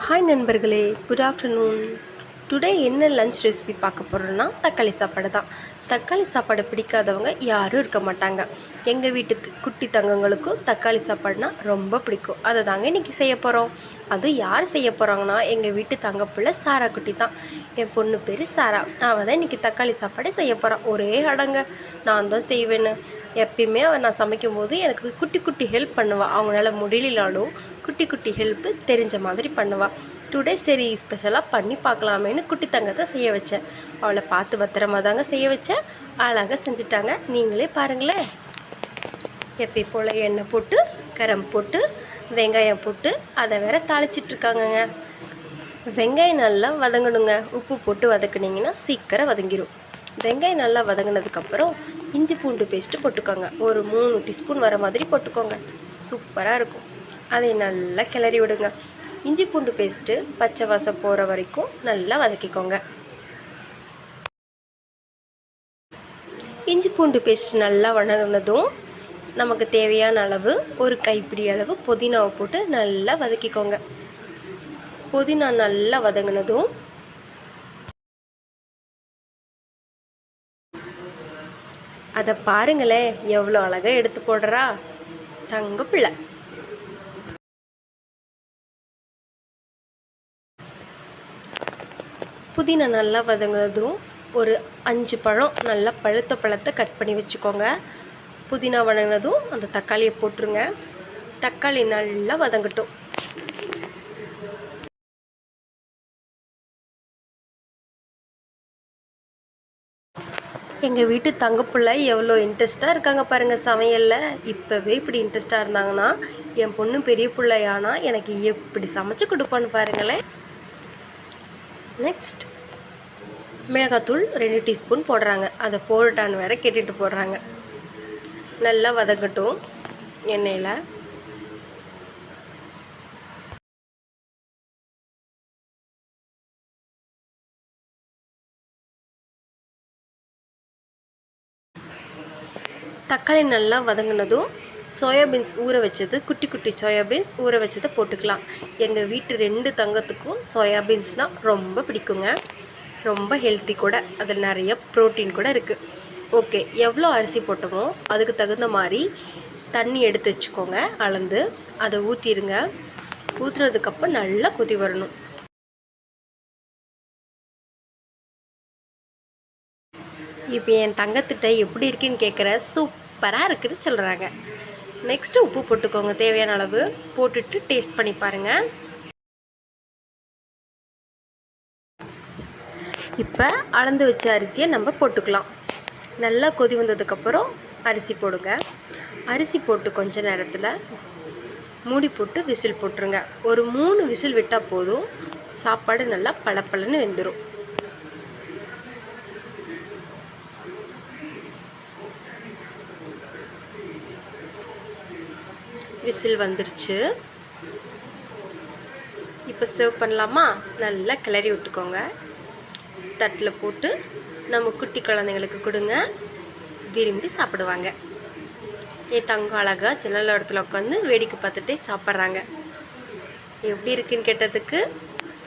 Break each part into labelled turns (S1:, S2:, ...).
S1: Hi நண்பர்களே, good afternoon. Today என்ன lunch recipe பார்க்க போகிறோன்னா தக்காளி சாப்பாடு தான். தக்காளி சாப்பாடு பிடிக்காதவங்க யாரும் இருக்க மாட்டாங்க. எங்கள் வீட்டு குட்டி தங்கங்களுக்கும் தக்காளி சாப்பாடுனா ரொம்ப பிடிக்கும். அதை தாங்க இன்றைக்கி செய்ய போகிறோம். அது யார் செய்ய போகிறாங்கன்னா, எங்கள் வீட்டு தங்க பிள்ளை சாரா குட்டி தான். என் பொண்ணு பேர் சாரா. அவள் தான் இன்றைக்கி தக்காளி சாப்பாடு செய்ய போகிறான். ஒரே அடங்க நான் தான் செய்வேன்னு. எப்பயுமே நான் சமைக்கும் போது எனக்கு குட்டி குட்டி ஹெல்ப் பண்ணுவாள். அவங்களால முடியலனாலும் குட்டி குட்டி ஹெல்ப்பு தெரிஞ்ச மாதிரி பண்ணுவாள். டுடே சரி ஸ்பெஷலாக பண்ணி பார்க்கலாமேன்னு குட்டி தங்கத்தை செய்ய வச்சேன். அவளை பார்த்து பத்திரமா தாங்க செய்ய வச்சேன். அழகாக செஞ்சுட்டாங்க. நீங்களே பாருங்களேன். எப்போ போல் எண்ணெய் போட்டு கரம் போட்டு வெங்காயம் போட்டு அதை வேற தாளிச்சிட்ருக்காங்கங்க. வெங்காயம் நல்லா வதங்கணுங்க. உப்பு போட்டு வதக்குனிங்கன்னா சீக்கிரம் வதங்கிடும். வெங்காயம் நல்லா வதங்கினதுக்கப்புறம் இஞ்சி பூண்டு பேஸ்ட்டு போட்டுக்கோங்க. ஒரு 3 டீஸ்பூன் வர மாதிரி போட்டுக்கோங்க. சூப்பராக இருக்கும். அதை நல்லா கிளறி விடுங்க. இஞ்சி பூண்டு பேஸ்ட்டு பச்சை வாசம் போகிற வரைக்கும் நல்லா வதக்கிக்கோங்க. இஞ்சி பூண்டு பேஸ்ட்டு நல்லா வதங்கினதும் நமக்கு தேவையான அளவு ஒரு கைப்பிடி அளவு புதினாவை போட்டு நல்லா வதக்கிக்கோங்க. புதினா நல்லா வதங்கினதும் அதை பாருங்களேன், எவ்வளோ அழகாக எடுத்து போடுறா தங்க பிள்ளை. புதினா நல்லா வதங்கினதும் ஒரு 5 பழம் நல்லா பழுத்த பழத்தை கட் பண்ணி வச்சுக்கோங்க. புதினா வதங்கினதும் அந்த தக்காளியை போட்டுருங்க. தக்காளி நல்லா வதங்கட்டும். எங்கள் வீட்டு தங்கப்பிள்ளை எவ்வளோ இன்ட்ரெஸ்ட்டாக இருக்காங்க பாருங்கள் சமையலில். இப்போவே இப்படி இன்ட்ரெஸ்ட்டாக இருந்தாங்கன்னா என் பொண்ணு பெரிய பிள்ளையானா எனக்கு எப்படி சமைச்சு கொடுப்பான்னு பாருங்களேன். நெக்ஸ்ட் மிளகாத்தூள் 2 டீஸ்பூன் போடுறாங்க. அதை போட்டான்னு வேற கேட்டுட்டு போடுறாங்க. நல்லா வதங்கட்டும் எண்ணெயில். தக்காளி நல்லா வதங்கினதும் சோயாபீன்ஸ் ஊற வச்சது, குட்டி குட்டி சோயாபீன்ஸ் ஊற வச்சதை போட்டுக்கலாம். எங்கள் வீட்டு 2 தங்கத்துக்கும் சோயாபீன்ஸ்னால் ரொம்ப பிடிக்குங்க. ரொம்ப ஹெல்த்தி கூட. அதில் நிறைய ப்ரோட்டீன் கூட இருக்குது. ஓகே, எவ்வளோ அரிசி போட்டோமோ அதுக்கு தகுந்த மாதிரி தண்ணி எடுத்து வச்சுக்கோங்க. அளந்து அதை ஊற்றிடுங்க. ஊற்றுனதுக்கப்புறம் நல்லா கொதி வரணும். இப்போ என் தங்கத்திட்ட எப்படி இருக்குன்னு கேட்குற, சூப்பராக இருக்குன்னு சொல்கிறாங்க. நெக்ஸ்ட்டு உப்பு போட்டுக்கோங்க. தேவையான அளவு போட்டுட்டு டேஸ்ட் பண்ணி பாருங்கள். இப்போ அளந்து வச்ச அரிசியை நம்ம போட்டுக்கலாம். நல்லா கொதி வந்ததுக்கப்புறம் அரிசி போடுங்க. அரிசி போட்டு கொஞ்ச நேரத்தில் மூடி போட்டு விசில் போட்டுருங்க. ஒரு 3 விசில் விட்டால் போதும். சாப்பாடு நல்லா பளபளன்னு வெந்துடும். விசில் வந்துருச்சு. இப்போ சர்வ் பண்ணலாமா? நல்லா கிளறி விட்டுக்கோங்க. தட்டில் போட்டு நம்ம குட்டி குழந்தைங்களுக்கு கொடுங்க. விரும்பி சாப்பிடுவாங்க. என் தங்கம் அழகா ஜன்னல் இடத்துல உட்காந்து வேடிக்கை பார்த்துட்டே சாப்பிட்றாங்க. எப்படி இருக்குன்னு கேட்டதுக்கு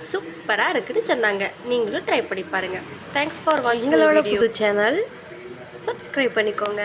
S1: சூப்பராக இருக்குன்னு சொன்னாங்க. நீங்களும் ட்ரை பண்ணி பாருங்கள். தேங்க்ஸ் ஃபார் வாட்சிங். எங்களோட புது சேனல் சப்ஸ்கிரைப் பண்ணிக்கோங்க.